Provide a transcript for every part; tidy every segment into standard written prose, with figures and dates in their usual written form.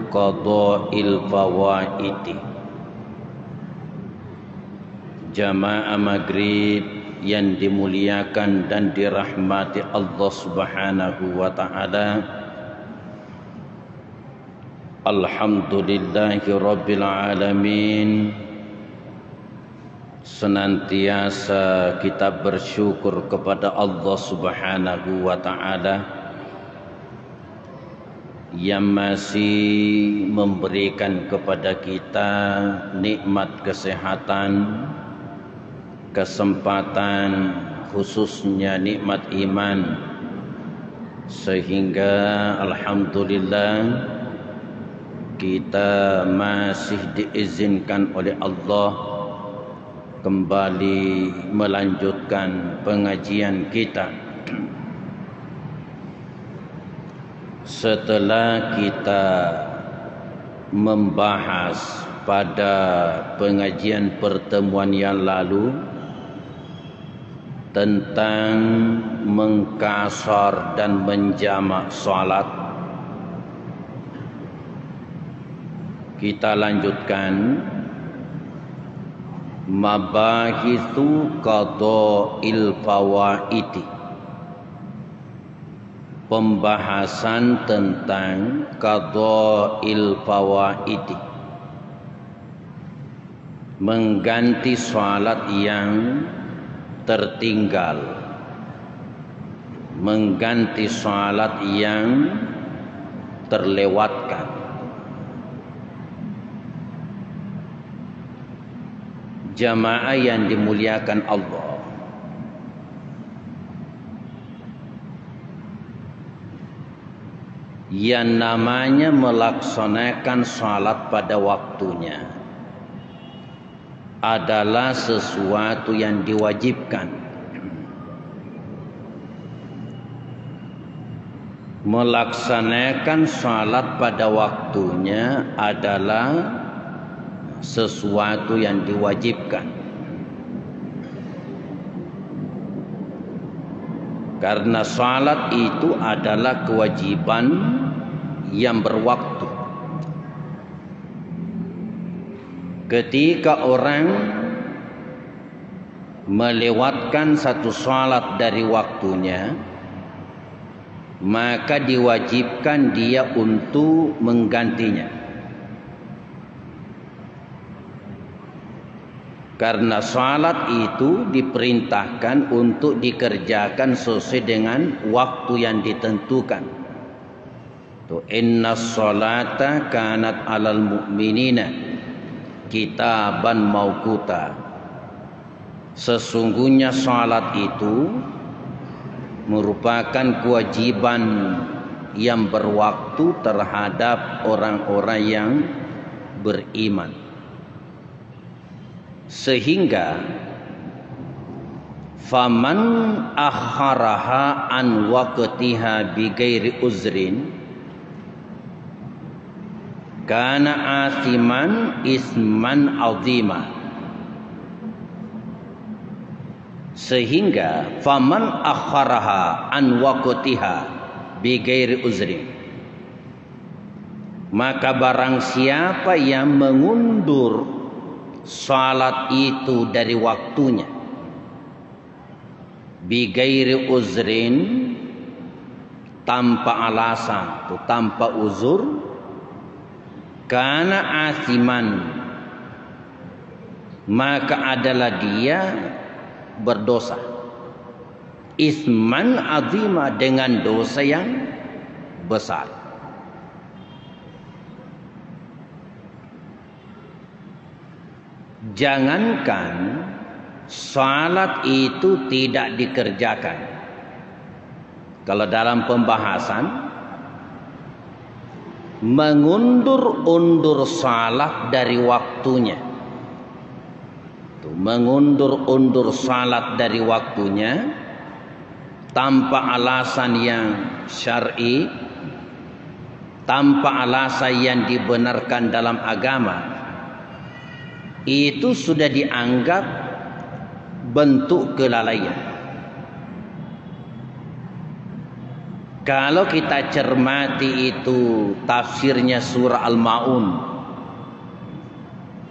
qada'il fawaiti. Jamaah maghrib yang dimuliakan dan dirahmati Allah Subhanahu wa ta'ala. Alhamdulillahi Rabbil Alamin. Senantiasa kita bersyukur kepada Allah Subhanahu wa ta'ala yang masih memberikan kepada kita nikmat kesehatan, kesempatan, khususnya nikmat iman, sehingga alhamdulillah kita masih diizinkan oleh Allah kembali melanjutkan pengajian kita. Setelah kita membahas pada pengajian pertemuan yang lalu tentang mengkasar dan menjamak salat, kita lanjutkan mabahithu qada'il fawaiti, pembahasan tentang qada'il fawaiti, mengganti salat yang tertinggal, mengganti salat yang terlewatkan. Jamaah yang dimuliakan Allah, yang namanya melaksanakan salat pada waktunya adalah sesuatu yang diwajibkan. Melaksanakan salat pada waktunya adalah sesuatu yang diwajibkan, karena salat itu adalah kewajiban yang berwaktu. Ketika orang melewatkan satu salat dari waktunya, maka diwajibkan dia untuk menggantinya. Karena salat itu diperintahkan untuk dikerjakan sesuai dengan waktu yang ditentukan. Inna salata kanat alal mu'minina kitaban mauquta. Sesungguhnya salat itu merupakan kewajiban yang berwaktu terhadap orang-orang yang beriman. Sehingga faman akharaha an waqtiha bighairi uzrin kana asiman isman azima. Sehingga faman akharaha an waqtiha bighairi uzrin, maka barang siapa yang mengundur salat itu dari waktunya bighairi uzrin, tanpa alasan, tanpa uzur, kana asiman, maka adalah dia berdosa, isman azima, dengan dosa yang besar. Jangankan salat itu tidak dikerjakan, kalau dalam pembahasan mengundur-undur salat dari waktunya, mengundur-undur salat dari waktunya tanpa alasan yang syar'i, tanpa alasan yang dibenarkan dalam agama, itu sudah dianggap bentuk kelalaian. Kalau kita cermati itu tafsirnya surah Al-Maun,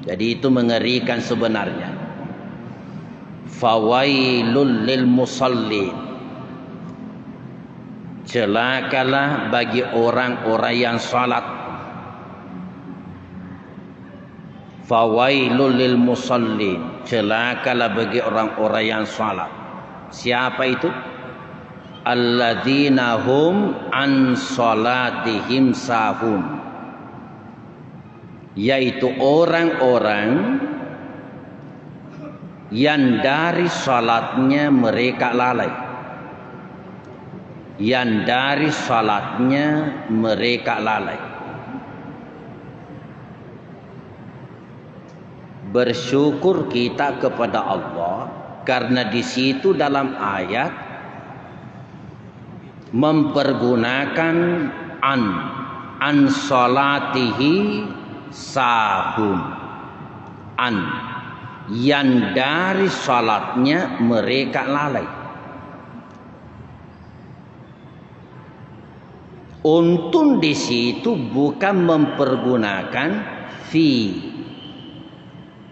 jadi itu mengerikan sebenarnya. Fawailul lil musallin, celakalah bagi orang-orang yang salat. Fawailul lil musallin, celakalah bagi orang-orang yang salat. Siapa itu? Alladzina hum an salatihim sahun, yaitu orang-orang yang dari salatnya mereka lalai. Yang dari salatnya mereka lalai. Bersyukur kita kepada Allah karena di situ dalam ayat mempergunakan an salatihi sahun, yang dari salatnya mereka lalai. Untun di situ bukan mempergunakan fi.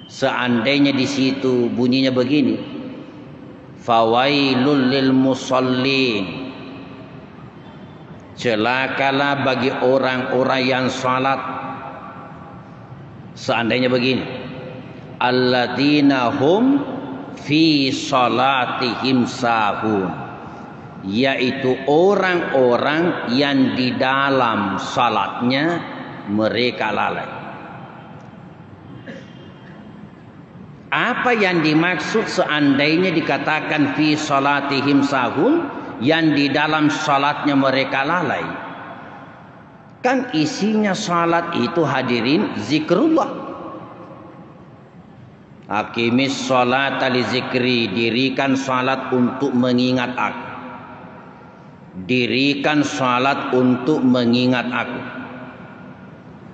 Seandainya di situ bunyinya begini, fawailul lil musallin, celakalah bagi orang-orang yang salat. Seandainya begini, alladzina hum fi salatihim sahun, yaitu orang-orang yang di dalam salatnya mereka lalai. Apa yang dimaksud seandainya dikatakan fi salatihim sahun, yang di dalam salatnya mereka lalai? Kan isinya salat itu hadirin zikrullah. Aqimis sholata li zikri, dirikan salat untuk mengingat aku. Dirikan salat untuk mengingat aku.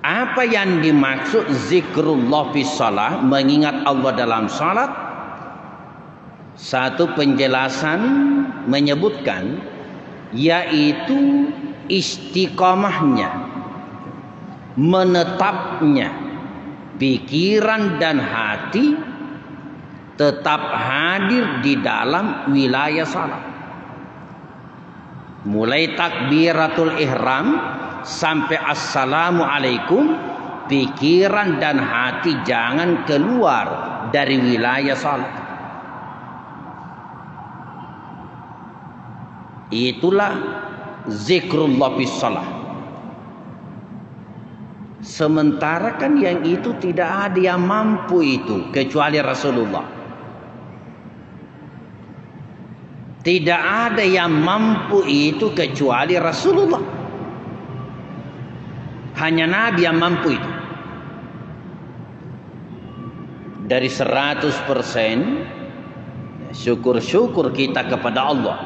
Apa yang dimaksud zikrullah fi shalah, mengingat Allah dalam salat? Satu penjelasan menyebutkan yaitu istiqamahnya, menetapnya pikiran dan hati tetap hadir di dalam wilayah salat. Mulai takbiratul ihram sampai assalamualaikum, pikiran dan hati jangan keluar dari wilayah salat. Itulah zikrullah fi shalah. Sementara kan yang itu tidak ada yang mampu itu kecuali Rasulullah. Tidak ada yang mampu itu kecuali Rasulullah. Hanya Nabi yang mampu itu. Dari 100%, syukur-syukur kita kepada Allah.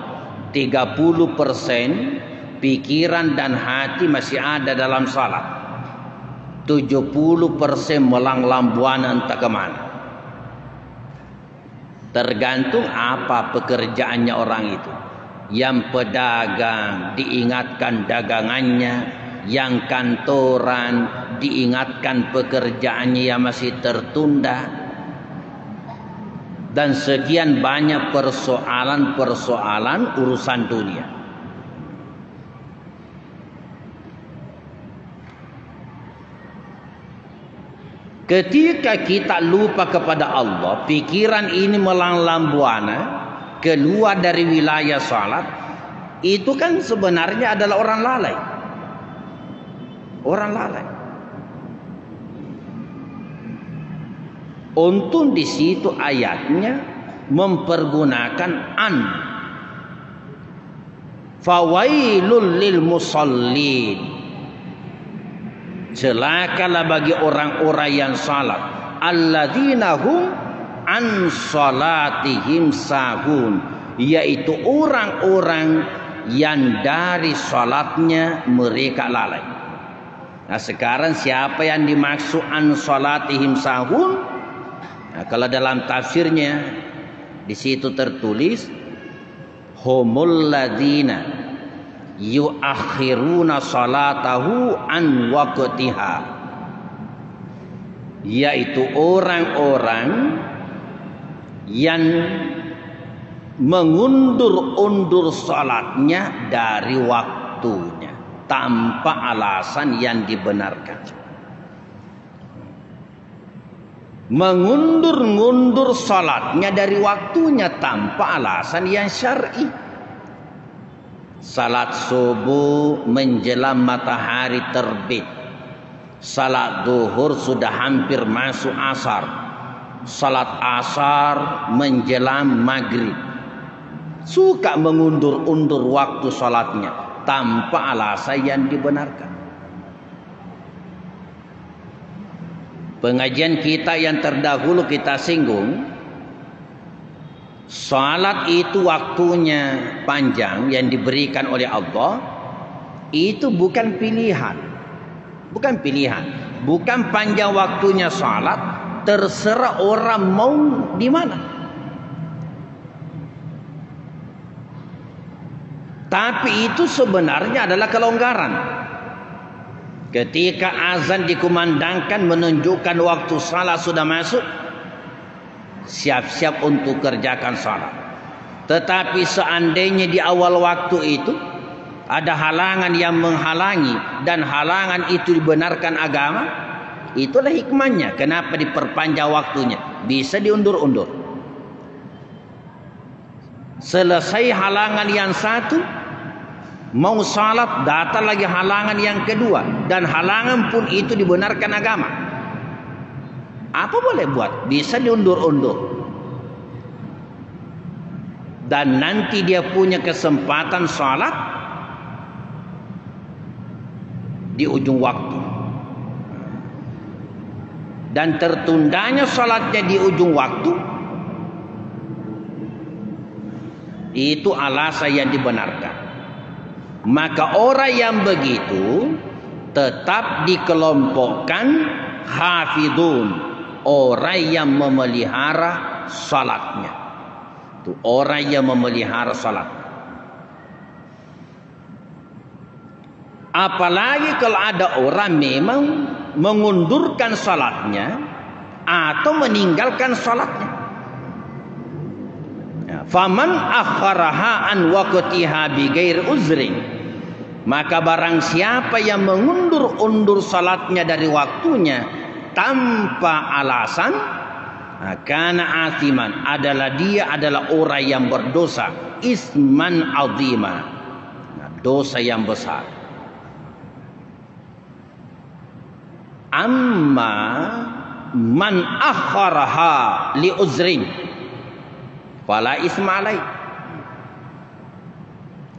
30% pikiran dan hati masih ada dalam salat. 70% melanglang-buana entah kemana. Tergantung apa pekerjaannya orang itu. Yang pedagang diingatkan dagangannya, yang kantoran diingatkan pekerjaannya yang masih tertunda, dan sekian banyak persoalan-persoalan urusan dunia. Ketika kita lupa kepada Allah, pikiran ini melanglang buana keluar dari wilayah salat, itu kan sebenarnya adalah orang lalai. Orang lalai. Untung di situ ayatnya mempergunakan an. Fawailul lil musallin, celakalah bagi orang-orang yang salat. Alladzina hum an salatihim sahun, yaitu orang-orang yang dari salatnya mereka lalai. Nah, sekarang siapa yang dimaksud an salatihim sahun? Nah, kalau dalam tafsirnya di situ tertulis humul ladzina yuakhiruna salatahu an waqtiha, yaitu orang-orang yang mengundur-undur salatnya dari waktunya tanpa alasan yang dibenarkan. Mengundur-undur salatnya dari waktunya tanpa alasan yang syar'i. Salat subuh menjelang matahari terbit, salat zuhur sudah hampir masuk asar, salat asar menjelang maghrib. Suka mengundur-undur waktu salatnya tanpa alasan yang dibenarkan. Pengajian kita yang terdahulu kita singgung, salat itu waktunya panjang yang diberikan oleh Allah, itu bukan pilihan. Bukan pilihan. Bukan panjang waktunya salat, terserah orang mau di mana. Tapi itu sebenarnya adalah kelonggaran. Ketika azan dikumandangkan menunjukkan waktu salat sudah masuk, siap-siap untuk kerjakan salat. Tetapi seandainya di awal waktu itu ada halangan yang menghalangi dan halangan itu dibenarkan agama, itulah hikmahnya kenapa diperpanjang waktunya, bisa diundur-undur. Selesai halangan yang satu, mau salat, datang lagi halangan yang kedua, dan halangan pun itu dibenarkan agama. Apa boleh buat? Bisa diundur-undur. Dan nanti dia punya kesempatan salat di ujung waktu. Dan tertundanya salatnya di ujung waktu, itu alasan yang dibenarkan. Maka orang yang begitu tetap dikelompokkan hafidun, orang yang memelihara salatnya. Itu orang yang memelihara salat. Apalagi kalau ada orang memang mengundurkan salatnya atau meninggalkan salatnya. Faman akharaha an waqtiha bighairi uzrin, maka barang siapa yang mengundur-undur salatnya dari waktunya tanpa alasan, kana asiman, adalah dia adalah orang yang berdosa, isman azima, dosa yang besar. Amma man akharaha li uzrin fala isma alai.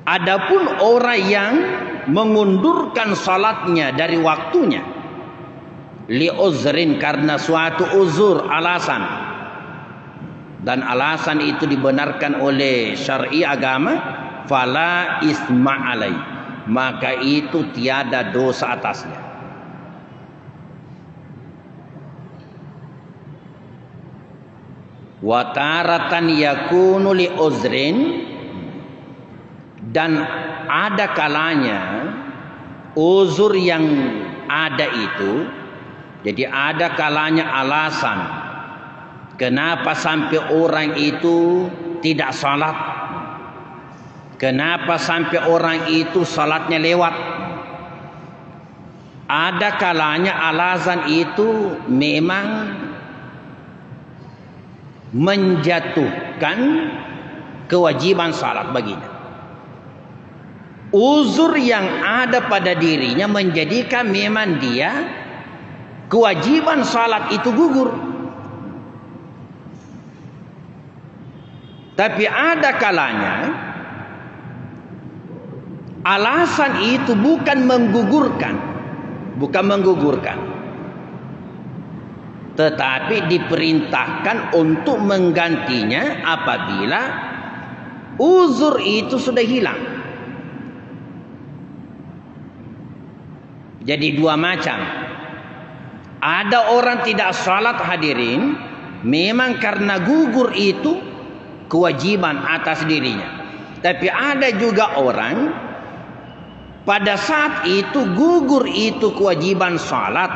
Adapun orang yang mengundurkan salatnya dari waktunya li uzrin, karena suatu uzur, alasan, dan alasan itu dibenarkan oleh syar'i agama, fala isma alai, maka itu tiada dosa atasnya. Wa taratan yakunu li uzrin, dan ada kalanya uzur yang ada itu, jadi ada kalanya alasan kenapa sampai orang itu tidak salat, kenapa sampai orang itu salatnya lewat. Ada kalanya alasan itu memang menjatuhkan kewajiban salat baginya. Uzur yang ada pada dirinya menjadikan memang dia kewajiban salat itu gugur. Tapi ada kalanya alasan itu bukan menggugurkan, tetapi diperintahkan untuk menggantinya apabila uzur itu sudah hilang. Jadi dua macam. Ada orang tidak salat hadirin memang karena gugur itu kewajiban atas dirinya. Tapi ada juga orang pada saat itu gugur itu kewajiban salat,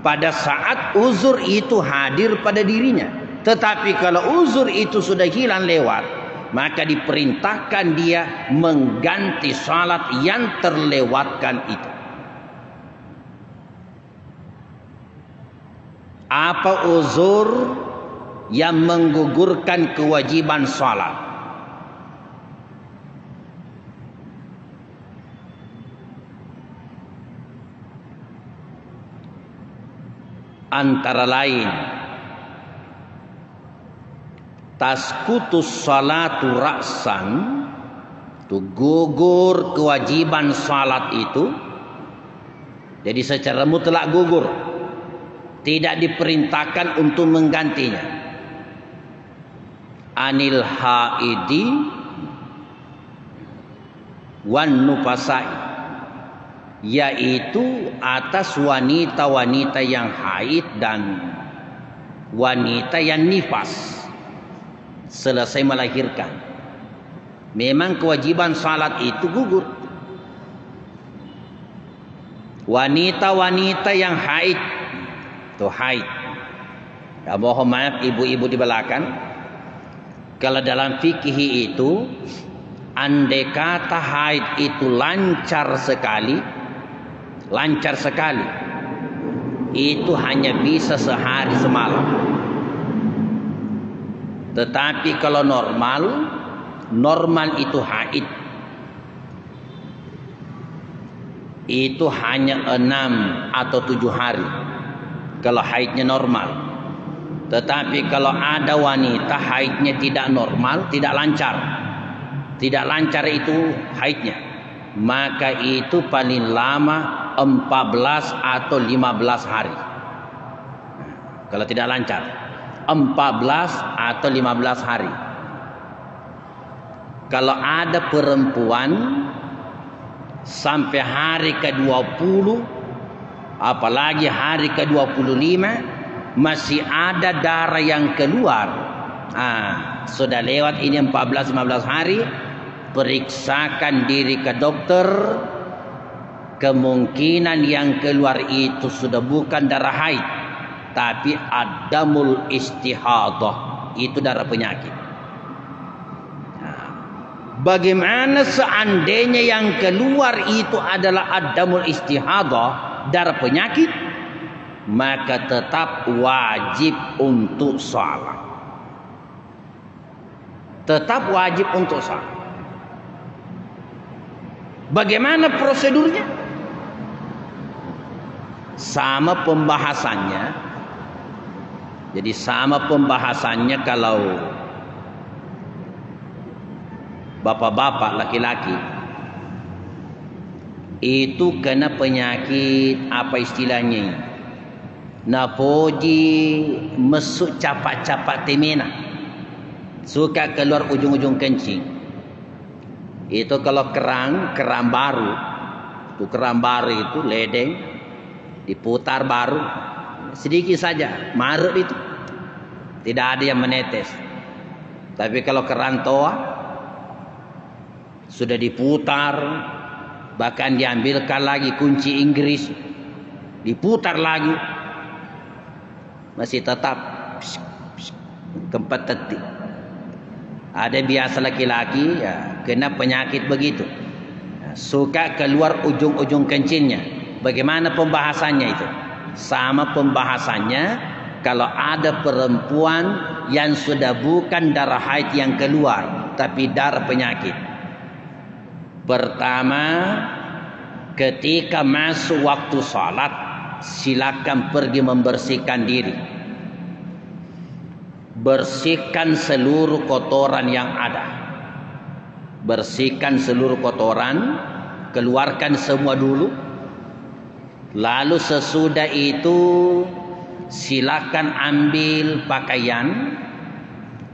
pada saat uzur itu hadir pada dirinya. Tetapi kalau uzur itu sudah hilang lewat, maka diperintahkan dia mengganti salat yang terlewatkan itu. Apa uzur yang menggugurkan kewajiban salat? Antara lain tasqutus salatu ra'san, itu gugur kewajiban salat itu. Jadi secara mutlak gugur, tidak diperintahkan untuk menggantinya. Anil haidi wan nufasai, yaitu atas wanita-wanita yang haid dan wanita yang nifas selesai melahirkan. Memang kewajiban salat itu gugur. Wanita-wanita yang haid, itu haid. Ya, mohon maaf ibu-ibu di belakang, kalau dalam fikih itu andai kata haid itu lancar sekali, itu hanya bisa sehari semalam. Tetapi kalau normal itu haid itu hanya 6 atau 7 hari kalau haidnya normal. Tetapi kalau ada wanita haidnya tidak normal, tidak lancar itu haidnya, maka itu paling lama 14 atau 15 hari. Kalau tidak lancar 14 atau 15 hari. Kalau ada perempuan sampai hari ke-20, apalagi hari ke-25 masih ada darah yang keluar, sudah lewat ini 14-15 hari, periksakan diri ke dokter. Kemungkinan yang keluar itu sudah bukan darah haid, tapi adamul istihadah, itu darah penyakit. Bagaimana seandainya yang keluar itu adalah adamul istihadah, darah penyakit, maka tetap wajib untuk salat. Tetap wajib untuk salat. Bagaimana prosedurnya? Sama pembahasannya. Jadi sama pembahasannya kalau bapak-bapak laki-laki itu kena penyakit apa istilahnya, napoji mesuk capak-capak temena, suka keluar ujung-ujung kencing. Itu kalau keran baru, itu keran baru itu ledeng diputar baru sedikit saja marut itu tidak ada yang menetes. Tapi kalau keran toa sudah diputar, bahkan diambilkan lagi kunci Inggris, diputar lagi, masih tetap keempat detik. Ada biasa laki-laki ya kena penyakit begitu, suka keluar ujung-ujung kencingnya. Bagaimana pembahasannya itu? Sama pembahasannya kalau ada perempuan yang sudah bukan darah haid yang keluar, tapi darah penyakit. Pertama, ketika masuk waktu salat, silakan pergi membersihkan diri. Bersihkan seluruh kotoran yang ada. Bersihkan seluruh kotoran, keluarkan semua dulu. Lalu sesudah itu silakan ambil pakaian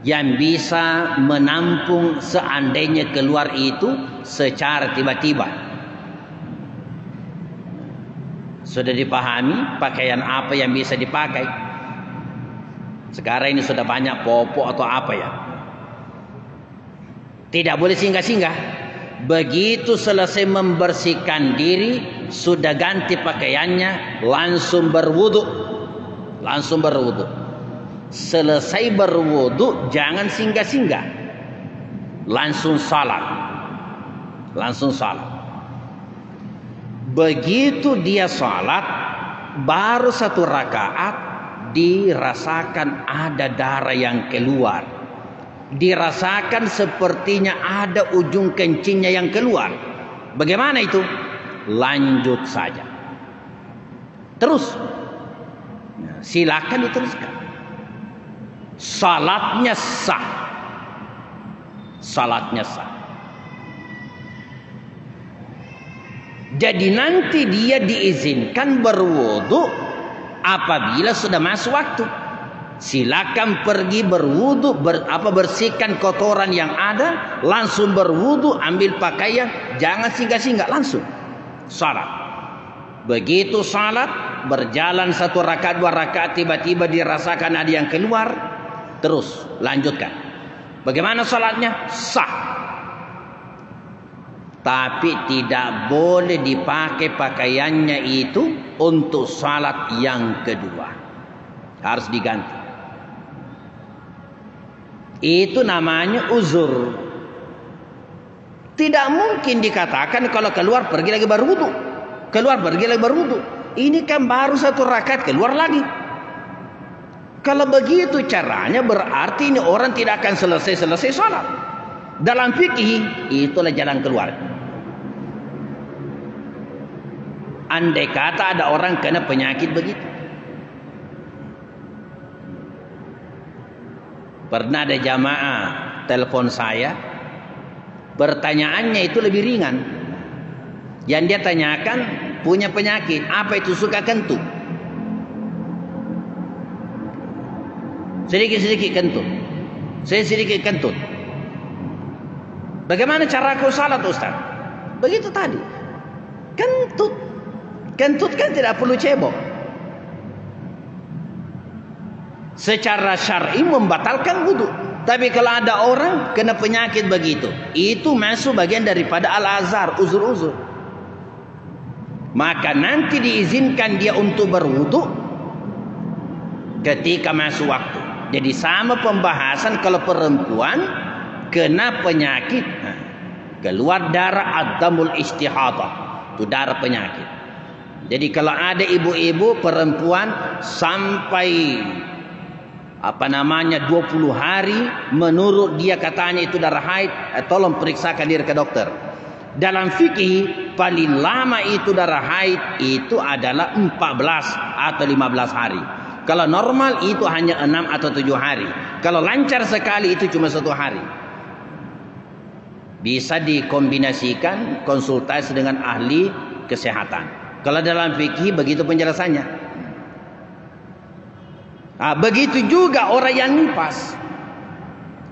yang bisa menampung seandainya keluar itu secara tiba-tiba. Sudah dipahami pakaian apa yang bisa dipakai? Sekarang ini sudah banyak popok atau apa ya. Tidak boleh singgah-singgah. begitu selesai membersihkan diri, sudah ganti pakaiannya, langsung berwudu. Selesai berwudu, jangan singgah-singgah, langsung salat. Begitu dia salat, baru 1 rakaat dirasakan ada darah yang keluar. Dirasakan sepertinya ada ujung kencingnya yang keluar. Bagaimana itu? Lanjut saja. Terus. Silakan diteruskan. Salatnya sah. Jadi nanti dia diizinkan berwudu apabila sudah masuk waktu. Silakan pergi berwudu, bersihkan kotoran yang ada, langsung berwudu, ambil pakaian, jangan singgah-singgah, langsung salat. Begitu salat, berjalan 1 rakaat 2 rakaat, tiba-tiba dirasakan ada yang keluar, terus lanjutkan. Bagaimana salatnya? Sah. Tapi tidak boleh dipakai pakaiannya itu untuk salat yang kedua, harus diganti. Itu namanya uzur. Tidak mungkin dikatakan kalau keluar pergi lagi berwudu. Ini kan baru 1 rakaat keluar lagi. Kalau begitu caranya, berarti ini orang tidak akan selesai salat. Dalam fikih itulah jalan keluar. Andai kata ada orang kena penyakit begitu. Pernah ada jamaah telepon saya, pertanyaannya itu lebih ringan. Yang dia tanyakan punya penyakit, apa itu? Suka kentut. Sedikit-sedikit kentut. Saya sedikit kentut. Bagaimana cara kau salat, Ustaz? Begitu tadi. Kentut kan tidak perlu cebok. Secara syar'i membatalkan wudu. Tapi kalau ada orang kena penyakit begitu, itu masuk bagian daripada al-azhar, uzur-uzur. Maka nanti diizinkan dia untuk berwudu ketika masuk waktu. Jadi sama pembahasan kalau perempuan kena penyakit, keluar darah ad-damul istihadah, itu darah penyakit. Jadi kalau ada ibu-ibu perempuan sampai 20 hari, menurut dia katanya itu darah haid, tolong periksakan diri ke dokter. Dalam fikih paling lama itu darah haid itu adalah 14 atau 15 hari. Kalau normal itu hanya 6 atau 7 hari. Kalau lancar sekali itu cuma 1 hari. Bisa dikombinasikan konsultasi dengan ahli kesehatan. Kalau dalam fikih begitu penjelasannya. Begitu juga orang yang nifas.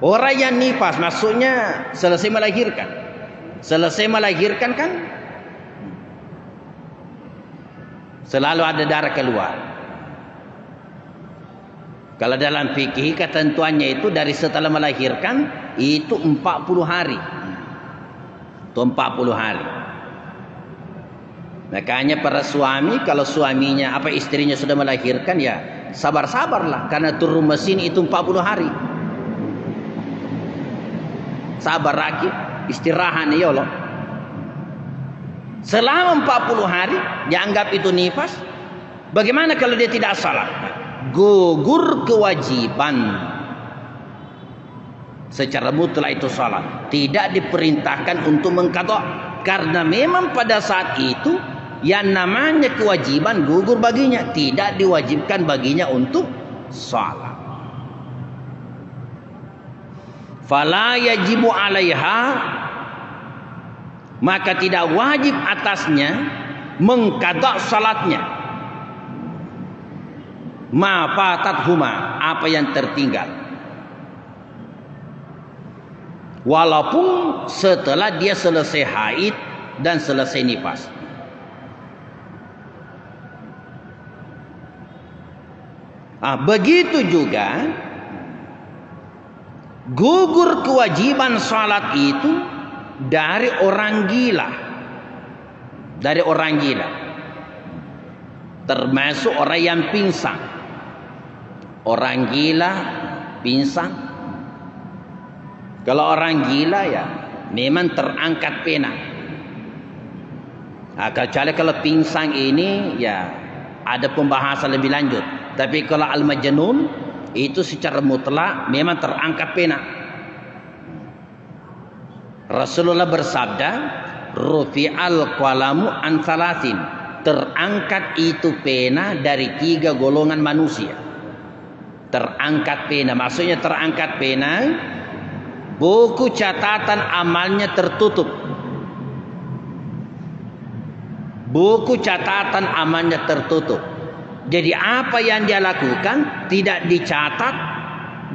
Orang yang nifas maksudnya selesai melahirkan. Selesai melahirkan kan selalu ada darah keluar. Kalau dalam fikih ketentuannya itu dari setelah melahirkan itu 40 hari. Itu 40 hari. Makanya para suami kalau suaminya istrinya sudah melahirkan, ya sabar-sabarlah, karena turun mesin itu 40 hari. Sabar lagi, istirahat ya Allah. Selama 40 hari dianggap itu nifas. Bagaimana kalau dia tidak salat? Gugur kewajiban. Secara mutlak itu salat. Tidak diperintahkan untuk mengqadha, karena memang pada saat itu yang namanya kewajiban gugur baginya, tidak diwajibkan baginya untuk salat. Fala yajibu 'alaiha, maka tidak wajib atasnya mengqadha salatnya. Ma fatathuma, apa yang tertinggal. Walaupun setelah dia selesai haid dan selesai nifas. Begitu juga gugur kewajiban salat itu dari orang gila. Dari orang gila. Termasuk orang yang pingsan. Orang gila pingsan. Kalau orang gila ya memang terangkat pena. Kecuali kalau pingsan ini ya ada pembahasan lebih lanjut. Tapi kalau al-majnun itu secara mutlak memang terangkat pena. Rasulullah bersabda, rufi'al qalamu an salasin. Terangkat itu pena dari 3 golongan manusia. Terangkat pena, maksudnya terangkat pena, buku catatan amalnya tertutup. Buku catatan amalnya tertutup. Jadi apa yang dia lakukan tidak dicatat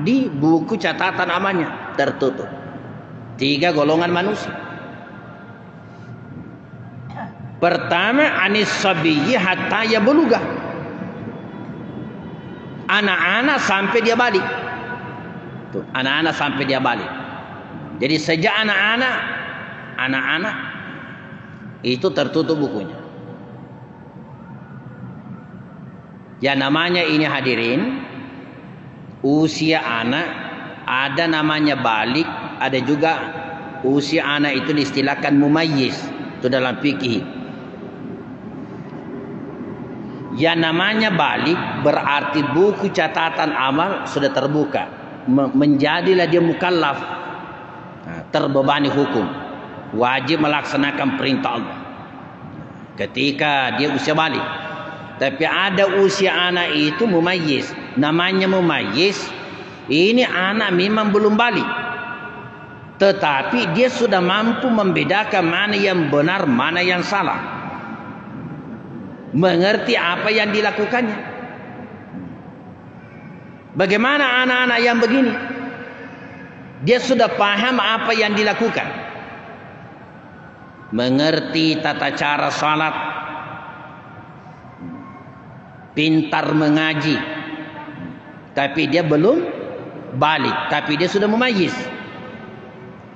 di buku catatan amalnya, tertutup. 3 golongan manusia. Pertama, anis sabiyyi hatta yablugha. Anak-anak sampai dia balik. Tuh, anak-anak sampai dia balik. Jadi sejak anak-anak itu tertutup bukunya. Ya namanya ini hadirin, usia anak ada namanya balik, ada juga usia anak itu diistilahkan mumayyiz, itu dalam fikih. Ya namanya balik berarti buku catatan amal sudah terbuka, menjadilah dia mukallaf, terbebani hukum, wajib melaksanakan perintah Allah ketika dia usia balik. Tapi ada usia anak itu mumayyiz. Namanya mumayyiz, ini anak memang belum balik, tetapi dia sudah mampu membedakan mana yang benar, mana yang salah, mengerti apa yang dilakukannya. Bagaimana anak-anak yang begini? Dia sudah paham apa yang dilakukan, mengerti tata cara salat, pintar mengaji, tapi dia belum balik, tapi dia sudah mumayyiz.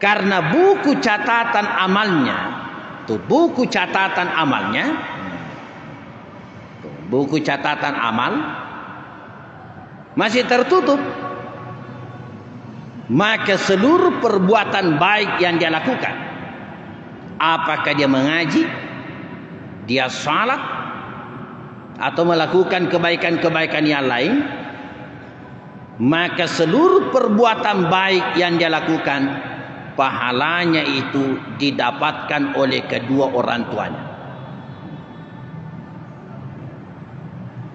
Karena buku catatan amalnya, buku catatan amal masih tertutup, maka seluruh perbuatan baik yang dia lakukan, apakah dia mengaji, dia salat, atau melakukan kebaikan-kebaikan yang lain, maka seluruh perbuatan baik yang dia lakukan, pahalanya itu didapatkan oleh kedua orang tuanya.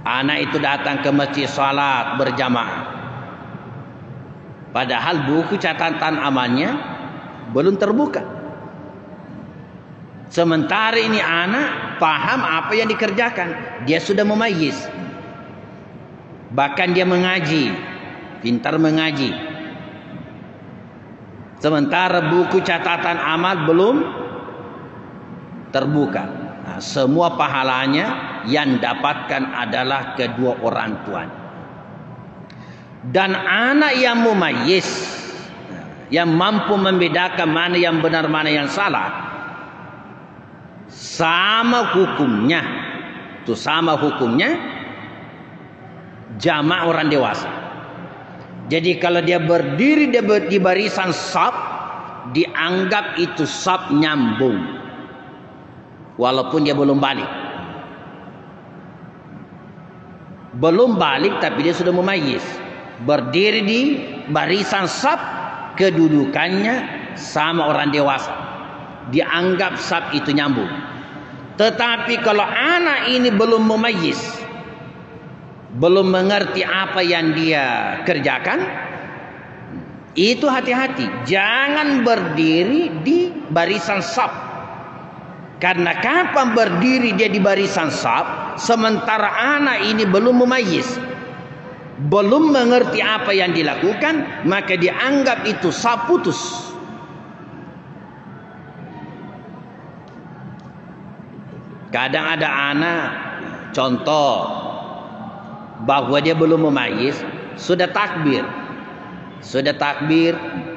Anak itu datang ke masjid salat berjamaah, padahal buku catatan amalnya belum terbuka. Sementara ini anak paham apa yang dikerjakan, dia sudah mumayyiz, bahkan dia mengaji, pintar mengaji. Sementara buku catatan amal belum terbuka. Nah, semua pahalanya yang dapatkan adalah kedua orang tuanya. Dan anak yang mumayyiz, yang mampu membedakan mana yang benar mana yang salah, sama hukumnya, jamak orang dewasa. Jadi kalau dia berdiri di barisan saf, dianggap itu saf nyambung, walaupun dia belum balik. Belum balik tapi dia sudah mumayyiz, berdiri di barisan saf, kedudukannya sama orang dewasa, dianggap saf itu nyambung. Tetapi kalau anak ini belum mumayyiz, belum mengerti apa yang dia kerjakan, itu hati-hati, jangan berdiri di barisan saf. Karena kapan berdiri dia di barisan saf, sementara anak ini belum mumayyiz, belum mengerti apa yang dilakukan, maka dianggap itu saf putus. Kadang ada anak, contoh, bahwa dia belum mumayyiz, sudah takbir,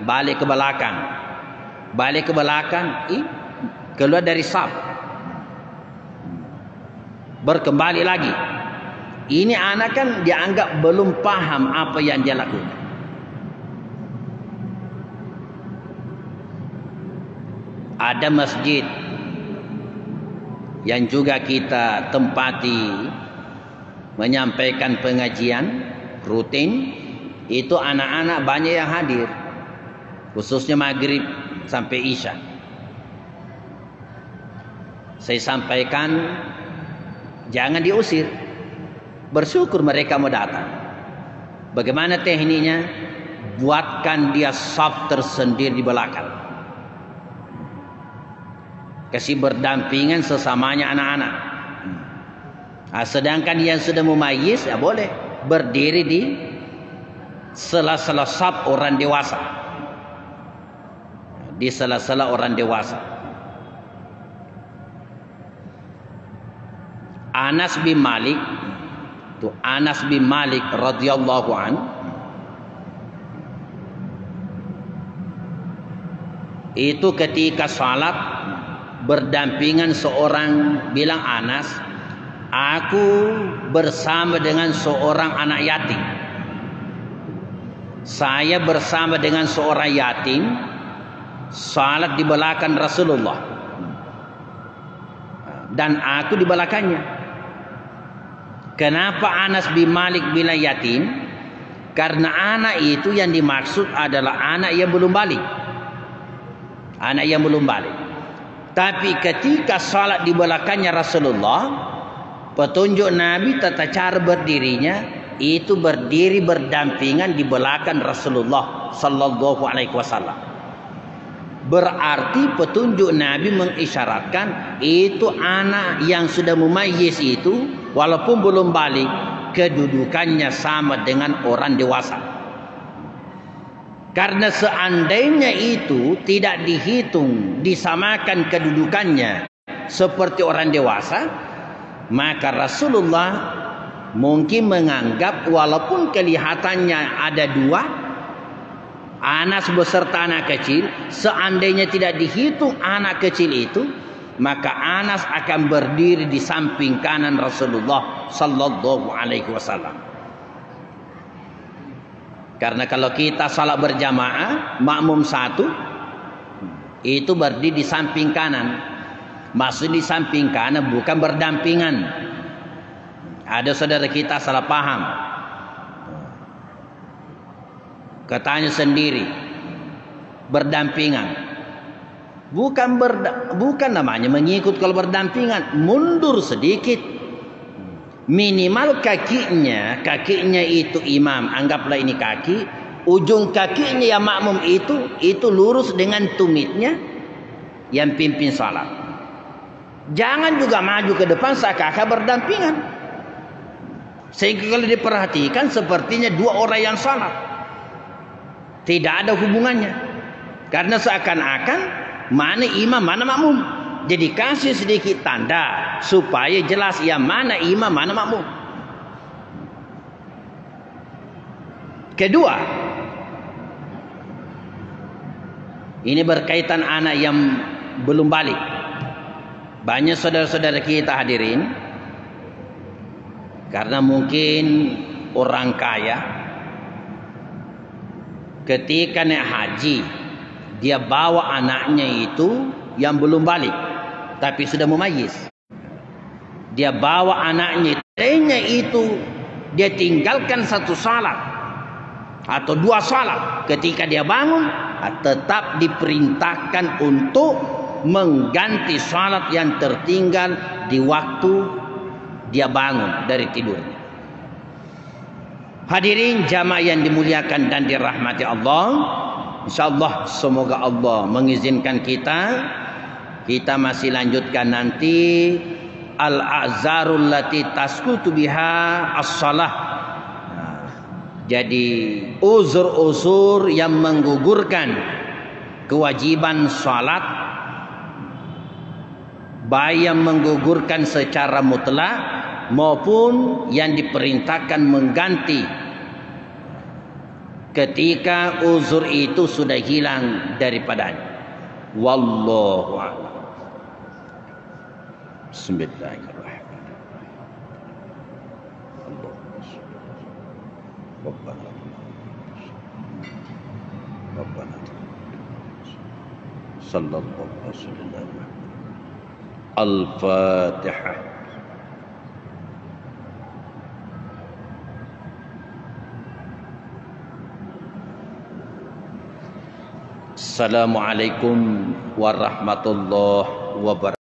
balik ke belakang, balik ke belakang, keluar dari saf, berkembali lagi. Ini anak kan dianggap belum paham apa yang dia lakukan. Ada masjid yang juga kita tempati menyampaikan pengajian rutin, itu anak-anak banyak yang hadir, khususnya maghrib sampai isya. Saya sampaikan, jangan diusir, bersyukur mereka mau datang. Bagaimana tekniknya? Buatkan dia saf tersendiri di belakang, kasih berdampingan sesamanya anak-anak. Sedangkan yang sudah mumayyiz, ya boleh berdiri di sela-sela saf orang dewasa, di sela-sela orang dewasa. Anas bin Malik, tu Anas bin Malik radhiyallahu an, itu ketika salat berdampingan seorang, bilang Anas, aku bersama dengan seorang anak yatim. Saya bersama dengan seorang yatim salat di belakang Rasulullah, dan aku di belakangnya. Kenapa Anas bin Malik bilang yatim? Karena anak itu yang dimaksud adalah anak yang belum balik. Anak yang belum balik. Tapi ketika salat di belakangnya Rasulullah, petunjuk Nabi tata cara berdirinya itu berdiri berdampingan di belakang Rasulullah sallallahu alaihi wasallam. Berarti petunjuk Nabi mengisyaratkan itu anak yang sudah mumayyiz itu walaupun belum balik, kedudukannya sama dengan orang dewasa. Karena seandainya itu tidak dihitung, disamakan kedudukannya seperti orang dewasa, maka Rasulullah mungkin menganggap walaupun kelihatannya ada dua, Anas beserta anak kecil, seandainya tidak dihitung anak kecil itu, maka Anas akan berdiri di samping kanan Rasulullah sallallahu alaihi wasallam. Karena kalau kita salat berjamaah, makmum satu itu berdiri di samping kanan. Maksud di samping kanan bukan berdampingan. Ada saudara kita salah paham, katanya sendiri berdampingan. Bukan namanya mengikut. Kalau berdampingan, mundur sedikit, minimal kakinya itu imam, anggaplah ini kaki, ujung kakinya yang makmum itu lurus dengan tumitnya yang pimpin salat. Jangan juga maju ke depan seakan-akan berdampingan, sehingga kalau diperhatikan sepertinya dua orang yang salat, tidak ada hubungannya. Karena seakan-akan mana imam mana makmum. Jadi kasih sedikit tanda supaya jelas yang mana imam mana makmum. Kedua, ini berkaitan anak yang belum balik. Banyak saudara-saudara kita hadirin, karena mungkin orang kaya, ketika naik haji dia bawa anaknya itu yang belum balik tapi sudah mumayyiz. Dia bawa anaknya itu, dia tinggalkan satu salat atau dua salat, ketika dia bangun tetap diperintahkan untuk mengganti salat yang tertinggal di waktu dia bangun dari tidurnya. Hadirin jamaah yang dimuliakan dan dirahmati Allah, insyaallah semoga Allah mengizinkan kita masih lanjutkan nanti al-a'zarul lati tasqutu biha as-shalah. Jadi uzur-uzur yang menggugurkan kewajiban salat, baik yang menggugurkan secara mutlak maupun yang diperintahkan mengganti ketika uzur itu sudah hilang daripadanya. Wallahu a'lam. Bismillahirrahmanirrahim. Rabbana sallallahu alaihi wasallam. Al-Fatihah. Assalamualaikum warahmatullahi wabarakatuh.